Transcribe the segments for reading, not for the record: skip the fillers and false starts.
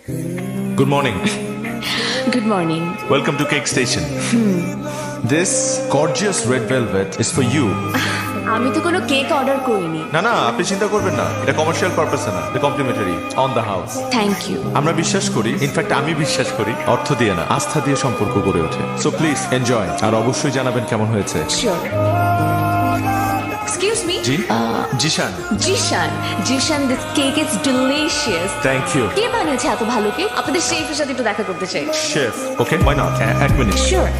Good morning. Good morning. Welcome to Cake Station. This gorgeous red velvet is for you. আমি তো কোনো cake order করিনি। না না, আপনি চিন্তা করবেন না, এটা কমার্শিয়াল পারপাসে না, এটা complimentary on the house. Thank you. আমরা বিশ্বাস করি, ইনফ্যাক্ট আমি বিশ্বাস করি, অর্থ দিয়ে না আস্থা দিয়ে সম্পর্ক গড়ে ওঠে। সো প্লিজ এনজয়, আর অবশ্যই জানাবেন কেমন হয়েছে। শিওর। Excuse me. জি Zeeshan. Zeeshan this cake is delicious. Thank you. কে বানিয়েছে এত ভালো কেক? আপনাদের শেফের সাথে একটু দেখা করতে চাই। Chef, okay, why not? এক মিনিট। শিওর।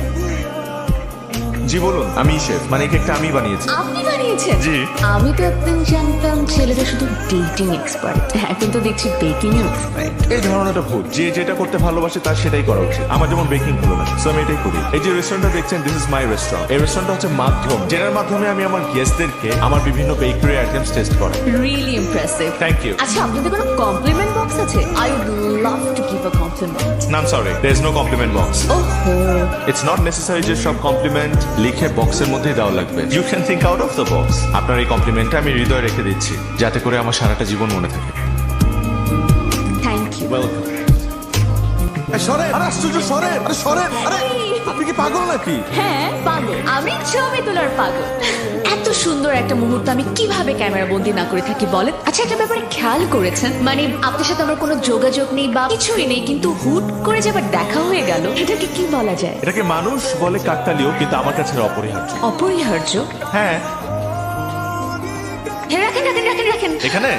জি বলুন। আমি শেফ, মানে এই কেকটা আমি বানিয়েছি। আপনি বানিয়েছেন? জি। আমি তো একদিন জানতাম ছেলেরা শুধু ডেটিং এক্সপার্ট, এখন তো দেখছি বেকিং এক্সপার্ট। এই ধারণাটা ভুল। যে যেটা করতে ভালোবাসে তার সেটাই করা উচিত। আমার যেমন বেকিং ভালো লাগে, সো আমি এটাই করি। এই যে রেস্টুরেন্টটা দেখছেন, দিস ইজ মাই রেস্টুরেন্ট। এই রেস্টুরেন্টটা হচ্ছে মাধ্যম, যেটার মাধ্যমে আমি আমার গেস্টদেরকে আমার বিভিন্ন বেকারি আইটেমস টেস্ট করাই। Really impressive. Thank you. আচ্ছা, আপনাদের কোনো কমপ্লিমেন্ট বক্স আছে? I would love to give a compliment. না, I am sorry, there is no compliment box. ওহো। ইটস নট নেসেসারি যে সব কমপ্লিমেন্ট লিখে বক্সের মধ্যেই দেওয়া লাগবে। You can think out of the box. আপনার এই কমপ্লিমেন্টটা আমি হৃদয়ে রেখে দিচ্ছি, যাতে করে আমার সারাটা জীবন মনে থাকে। Thank you. ওয়েলকাম। সরেন, আরে আশ্চর্য, সরেন, আরে সরেন, আরে আপনি কি পাগল নাকি? হ্যাঁ, পাগল। আমি ছবি তোলার পাগল। এত সুন্দর একটা মুহূর্ত আমি কিভাবে ক্যামেরা বন্দি না করে থাকি বলেন? আচ্ছা, একটা ব্যাপারে খেয়াল করেছেন, মানে আপনার সাথে আমার কোনো যোগাযোগ নেই বা কিছুই নেই, কিন্তু হুট করে যে আবার দেখা হয়ে গেল, এটাকে কি বলা যায়? এটাকে মানুষ বলে কাকতালীয়, কিন্তু আমার কাছে এটা অপরিহার্য। অপরিহার্য? হ্যাঁ। হ্যাঁ, রাখেন রাখেন রাখেন রাখেন। এখানে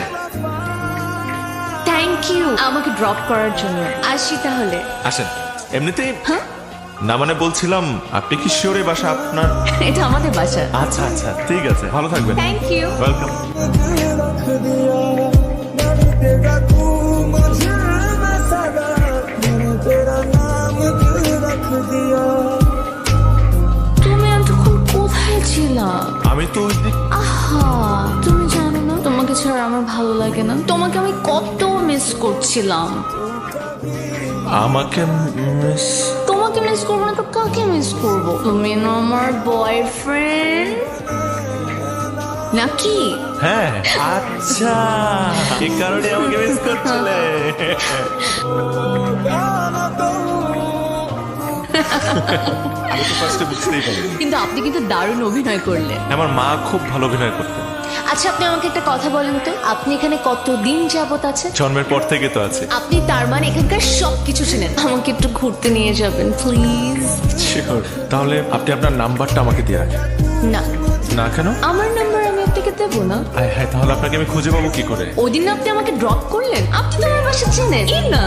থ্যাংক ইউ আমাকে ড্রপ করার জন্য। আসি তাহলে। আসেন। এমনিতেই হ্যাঁ, না, মানে বলছিলাম, আপনি কি শিওর এই বাসা আপনার? এটা আমাদের বাসা। আচ্ছা আচ্ছা, ঠিক আছে, ভালো থাকবেন। Thank you. ওয়েলকাম। তুমি এতক্ষণ কোথায় ছিলা? আমি তো ওই দিক। আহা, তুমি জানো না তোমাকে ছাড়া আমার ভালো লাগে না। তোমাকে আমি কত মিস করছিলাম। আমাকে মিস? তোমাকে মিস করবো না তো কাকে মিস করবো? তুমি না আমার বয়ফ্রেন্ড নাকি? হ্যাঁ। আচ্ছা, এই কারণে আমাকে মিস করছিলে। আমি তো ফার্স্টে বুঝতেই পারিনি। কিন্তু আপনি কিন্তু দারুণ অভিনয় করলেন। আমার মা খুব ভালো অভিনয় করতেন। আচ্ছা, আপনি আমাকে একটা কথা বলেন তো, আপনি এখানে কতদিন যাবত আছেন? জন্মের পর থেকে তো আছে। আপনি তার মানে এখানকার সবকিছু ছিলেন। আমাকে একটু ঘুরতে নিয়ে যাবেন প্লিজ। শিওর। তাহলে আপনি আপনার নাম্বারটা আমাকে দিয়ে রাখেন। না। না কেন? আমার নাম্বার আমি আপনাকে দেবো না। হ্যাঁ হ্যাঁ, তাহলে আপনাকে আমি খুঁজে পাবো কি করে? ওই দিন আপনি আমাকে ড্রপ করলেন, আপনি তো আমার বাসা চেনেন। এই না,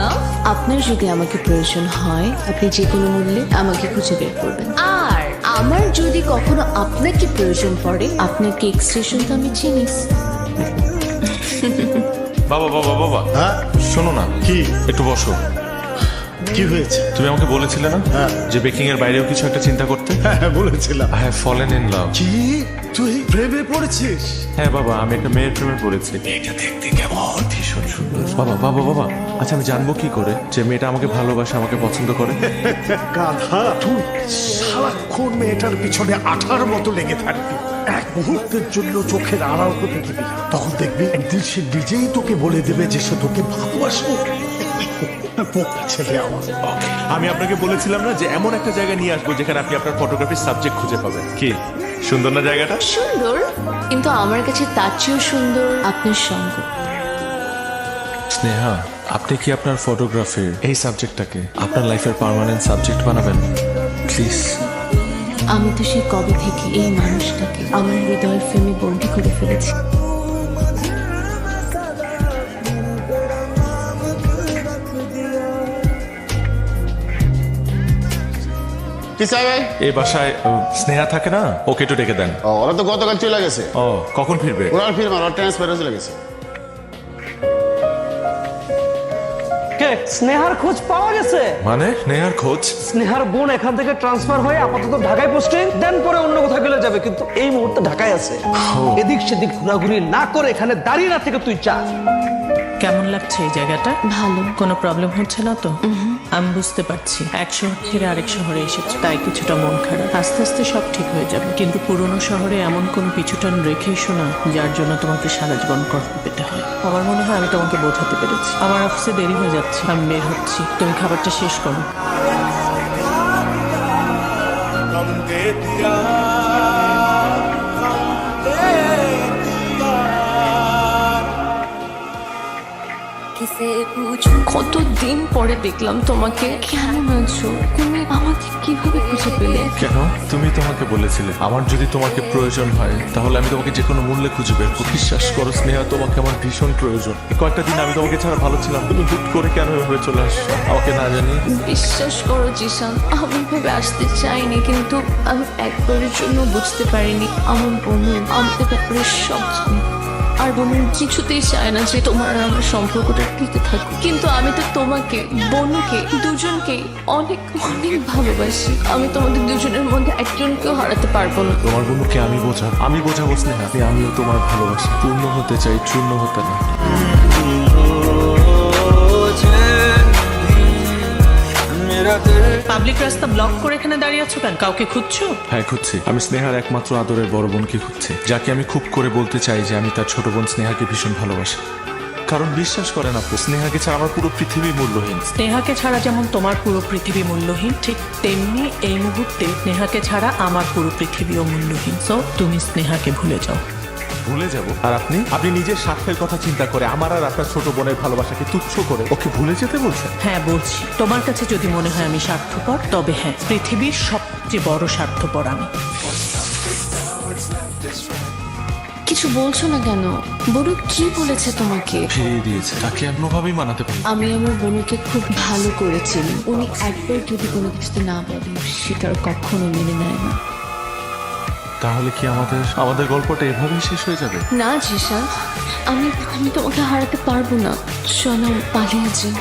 আপনার যদি আমাকে প্রয়োজন হয়, আপনি যে কোনো মূল্যে আমাকে খুঁজে বের করবেন। আর আমার যদি কখনো আপনাকে প্রয়োজন পড়ে, আপনার কেক স্টেশন তো আমি চিনি। বাবা বাবা বাবা, হ্যাঁ, শোনো না। কি? একটু বসো। কি হয়েছে? তুমি আমাকে বলেছিলে না হ্যাঁ। যে বেকিং এর বাইরেও কিছু একটা চিন্তা করতে? হ্যাঁ, বলেছিলাম। I have fallen in love. কি? তুই প্রেমে পড়েছিস? হ্যাঁ বাবা, আমি একটা মেয়ের প্রেমে পড়েছি। এটা দেখতে কেমন? ভীষণ সুন্দর। বাবা বাবা বাবা, আচ্ছা আমি জানবো কি করে যে মেয়েটা আমাকে ভালোবাসে, আমাকে পছন্দ করে? গাধা, তুই সারাক্ষণ মেয়েটার পিছনে আঠার মতো লেগে থাকবি। এক মুহূর্তের জন্য চোখের আড়াল হতে দিবি না। তখন দেখবি একদিন সে নিজেই তোকে বলে দেবে যে সে তোকে ভালোবাসে। বোকা ছেলে আমার। আমি আপনাকে বলেছিলাম না যে এমন একটা জায়গা নিয়ে আসবো যেখানে আপনি আপনার ফটোগ্রাফির সাবজেক্ট খুঁজে পাবেন। কি সুন্দর না জায়গাটা? সুন্দর, কিন্তু আমার কাছে তার চেয়েও সুন্দর আপনার সঙ্গ। স্নেহা, আপনি কি আপনার ফটোগ্রাফির এই সাবজেক্টটাকে আপনার লাইফের পার্মানেন্ট সাবজেক্ট বানাবেন প্লিজ? আমি তো সেই কবে থেকে এই মানুষটাকে আমার হৃদয়ের ফ্রেমে বন্দি করে ফেলেছি। কি চাই ভাই? এই বাসায় স্নেহা থাকে না, ওকে একটু ডেকে দেন। ও, ওরা তো গতকাল চলে গেছে। ও, কখন ফিরবে? ওরা ফির মার, ওর ট্রান্সফার চলে গেছে। কে? স্নেহার খোঁজ পাওয়া গেছে? মানে স্নেহার খোঁজ? স্নেহার বোন এখান থেকে ট্রান্সফার হয়ে আপাতত ঢাকায় পোস্টিং, দেন পরে অন্য কোথাও গেলে যাবে, কিন্তু এই মুহূর্তে ঢাকায় আছে। এদিক সেদিক ঘোরাঘুরি না করে এখানে দাঁড়িয়ে না থেকে তুই চা। কেমন লাগছে এই জায়গাটা? ভালো। কোনো প্রবলেম হচ্ছে না তো? আমি বুঝতে পারছি, এক শহর ছেড়ে আরেক শহরে এসেছো, তাই কিছুটা মন খারাপ। আস্তে আস্তে সব ঠিক হয়ে যাবে, কিন্তু পুরনো শহরে এমন কোনো পিছুটান রেখে এসো না যার জন্য তোমাকে সারা জীবন কষ্ট পেতে হয়। আমার মনে হয় আমি তোমাকে বোঝাতে পেরেছি। আমার অফিসে দেরি হয়ে যাচ্ছে, আমি বের হচ্ছি, তুমি খাবারটা শেষ করো। কতদিন পরে দেখলাম তোমাকে। কেমন আছো তুমি? আমাকে কিভাবে খুঁজে পেলে? কেন? তুমি তোমাকে বলেছিলে আমার যদি তোমাকে প্রয়োজন হয় তাহলে আমি তোমাকে যে কোনো মূল্যে খুঁজে বের করব। বিশ্বাস করো স্নেহা, তোমাকে আমার ভীষণ প্রয়োজন। এই কয়েকটা দিন আমি তোমাকে ছাড়া ভালো ছিলাম, তুমি হুট করে কেন এভাবে চলে আসছো আমাকে না জানিয়ে? বিশ্বাস করো জিশান, আমি ভাবে আসতে চাইনি, কিন্তু আমি একবারের জন্য বুঝতে পারিনি আমার বোন আমাদের ব্যাপারে সব জানে। আর বোন কিছুতেই চায় না যে তোমার আর আমার সম্পর্কটা টিকে থাকুক, কিন্তু আমি তো তোমাকে বোনকে দুজনকে অনেক অনেক ভালোবাসি। আমি তোমাদের দুজনের মধ্যে একজনকেও হারাতে পারবো না। তোমার বন্ধুকে আমি বোঝাবো স্নেহা, আমিও তোমার ভালোবাসি পূর্ণ হতে চাই, চূর্ণ হতে না। পাবলিক রাস্তা ব্লক করে এখানে দাঁড়িয়ে আছো কেন? কাউকে খুঁজছো? হ্যাঁ খুঁজছি, আমি স্নেহার একমাত্র আদরের বড় বোনকে খুঁজছি, যাকে আমি খুব করে বলতে চাই যে আমি তার ছোট বোন স্নেহাকে ভীষণ ভালোবাসি। কারণ বিশ্বাস করেন আপু, স্নেহাকে ছাড়া আমার পুরো পৃথিবী মূল্যহীন। স্নেহাকে ছাড়া যেমন তোমার পুরো পৃথিবী মূল্যহীন, ঠিক তেমনি এই মুহূর্তে স্নেহাকে ছাড়া আমার পুরো পৃথিবীও মূল্যহীন। সো তুমি স্নেহাকে ভুলে যাও। ভুলে যাব? আর আপনি নিজের স্বার্থের কথা চিন্তা করে আমার আর আপনার ছোট বোনের ভালোবাসাকে তুচ্ছ করে ওকে ভুলে যেতে বলছেন? হ্যাঁ বলছি, তোমার কাছে যদি মনে হয় আমি স্বার্থপর, তবে হ্যাঁ, পৃথিবীর সবচেয়ে বড় স্বার্থপর আমি। কিছু বলছো না কেন? বড় কি বলেছে তোমাকে? ফিরিয়ে দিয়েছে, তাকে কোনোভাবেই মানাতে পারি। আমি আমার বোনকে খুব ভালো করেছিলাম। উনি একবার যদি কোনো কিছুতে না বলেন সেটা আর কখনো মেনে নেয় না। তাহলে কি আমাদের গল্পটা এভাবেই শেষ হয়ে যাবে? না জিশান, আমি তোমাকে হারাতে পারবো না। চলো পালিয়ে যাই।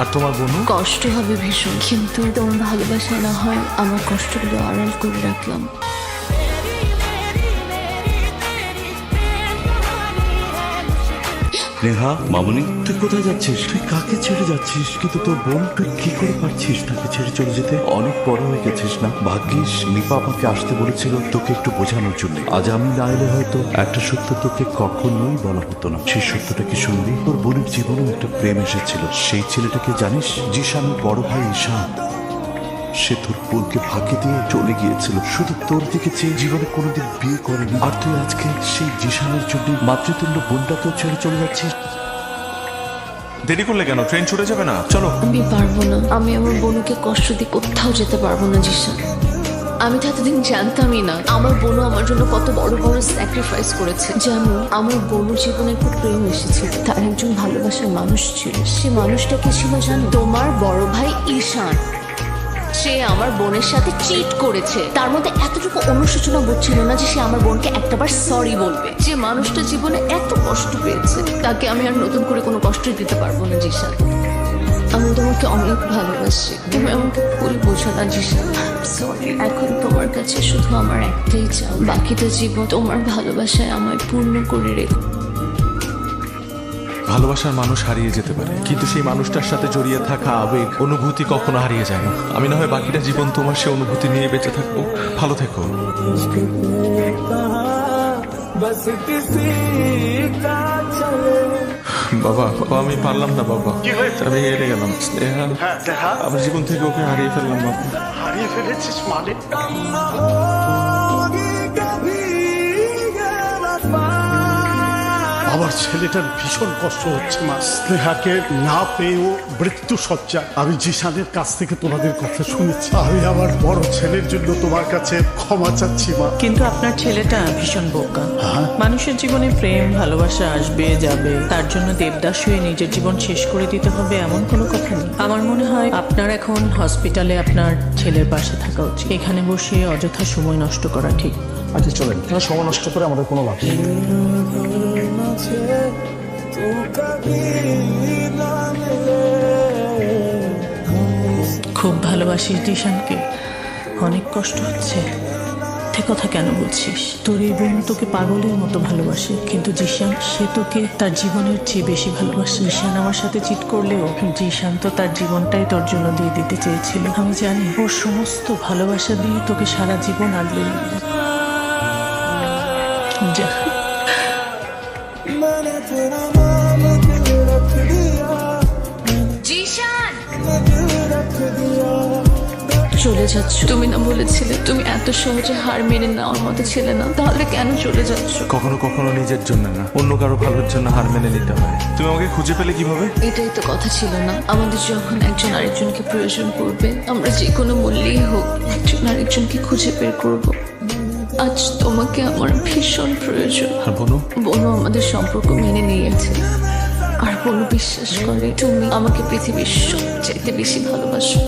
আর তোমার বোনও? কষ্ট হবে ভীষণ, কিন্তু তোমার ভালোবাসা না হয় আমার কষ্টগুলো আড়াল করে রাখলাম। নেহা, মামুনি, তুই কোথায় যাচ্ছিস? তুই কাকে ছেড়ে যাচ্ছিস? কিন্তু তোর বোন, তুই কি করে পারছিস তাকে ছেড়ে চলে যেতে? অনেক বড় হয়ে গেছিস না? ভাগ্যিস নিপা আমাকে আসতে বলেছিল তোকে একটু বোঝানোর জন্য। আজ আমি না এলে হয়তো একটা সত্য তোকে কখনোই বলা হতো না। সেই সত্যটা কি শুনবি? তোর বোনের জীবনেও একটা প্রেম এসেছিল। সেই ছেলেটাকে জানিস? জিশানের বড় ভাই ঈশান। সে তোর বোনকে ফাঁকি দিয়ে চলে গিয়েছিল, শুধু তোর দিকে চেয়ে। জীবনে কোনোদিন বিয়ে করেনি। আর তুই আজকে সেই জিশানের জন্য মাতৃতুল্য বোনটাকেও ছেড়ে চলে যাচ্ছিস। দেরি করলে কেন? ট্রেন ছুটে যাবে না? চলো। আমি পারবো না, আমি আমার বোনকে কষ্ট দিয়ে কোথাও যেতে পারবো না জিশান। আমি তো এতদিন জানতামই না আমার বোনও আমার জন্য কত বড় বড় স্যাক্রিফাইস করেছে। যেমন আমার বোনের জীবনে একটা প্রেম এসেছিল, তার একজন ভালোবাসার মানুষ ছিল। সে মানুষটা কে ছিল জানো? তোমার বড় ভাই ঈশান। সে আমার বোনের সাথে চিট করেছে। তার মধ্যে এতটুকু অনুশোচনা বোধ ছিল না যে সে আমার বোনকে একটাবার সরি বলবে। যে মানুষটা জীবনে এত কষ্ট পেয়েছে, তাকে আমি আর নতুন করে কোনো কষ্ট দিতে পারবো না জিশান। আমি তোমাকে অনেক ভালোবাসি, তুমি আমাকে ভুল বোঝো না জিশান। সরি, এখন তোমার কাছে শুধু আমার একটাই চাও, বাকিটা জীবন তোমার ভালোবাসায় আমায় পূর্ণ করে রেখো। ভালোবাসার মানুষ হারিয়ে যেতে পারে, কিন্তু সেই মানুষটার সাথে জড়িয়ে থাকা আবেগ, অনুভূতি কখনো হারিয়ে যায় না। আমি না হয় বাকিটা জীবন তোমার সে অনুভূতি নিয়ে বেঁচে থাকবো। ভালো থেকো। বাবা, আমি পারলাম না বাবা। আমি হেরে গেলাম। স্নেহা, আমার জীবন থেকে ওকে হারিয়ে ফেললাম বাবা। হারিয়ে ফেলেছিস মানে? আমার ছেলেটার ভীষণ কষ্ট হচ্ছে মা। স্নেহাকে না পেয়েও মৃত্যু সজ্জায়। আমি জিশানের কাছ থেকে তোমাদের কথা শুনেছি। আমি আমার বড় ছেলের জন্য তোমার কাছে ক্ষমা চাচ্ছি মা। কিন্তু আপনার ছেলেটা ভীষণ বোকা। মানুষের জীবনে প্রেম ভালোবাসা আসবে যাবে, তার জন্য দেবদাস হয়ে নিজের জীবন শেষ করে দিতে হবে এমন কোনো কথা নেই। আমার মনে হয় আপনার এখন হসপিটালে আপনার ছেলের পাশে থাকা উচিত। এখানে বসে অযথা সময় নষ্ট করা ঠিক। আচ্ছা চলেন, তাহলে সময় নষ্ট করে আমাদের কোনো লাভ নেই। খুব ভালোবাসিস দিশানকে, অনেক কষ্ট হচ্ছে। মিথ্যে কথা কেন বলছিস? তোর এই বোন তোকে পাগলের মতো ভালোবাসে, কিন্তু জিশান সে তোকে তার জীবনের চেয়ে বেশি ভালোবাসে। জিশান আমার সাথে চিট করলেও জিশান তো তার জীবনটাই তোর জন্য দিয়ে দিতে চেয়েছিল। আমি জানি ওর সমস্ত ভালোবাসা দিয়ে তোকে সারা জীবন আগলে রাখবে। যা। জিশান চলে যাচ্ছ? তুমি না বলেছিলে তুমি এত সহজে হার মেনে নেওয়ার মতো ছিলে না, তাহলে কেন চলে যাচ্ছ? কখনো কখনো নিজের জন্য না, অন্য কারো ভালোর জন্য হার মেনে নিতে হয়। তুমি আমাকে খুঁজে পেলে কিভাবে? এটাই তো কথা ছিল না, আমাদের যখন একজন আরেকজনকে প্রয়োজন পড়বে আমরা যে কোনো মূল্যেই হোক একজন আরেকজনকে খুঁজে বের করব। আজ তোমাকে আমার ভীষণ প্রয়োজন। আর বনু? বনু আমাদের সম্পর্ক মেনে নিয়েছে, আর বনু বিশ্বাস করে তুমি আমাকে পৃথিবীর সবচাইতে বেশি ভালোবাসো।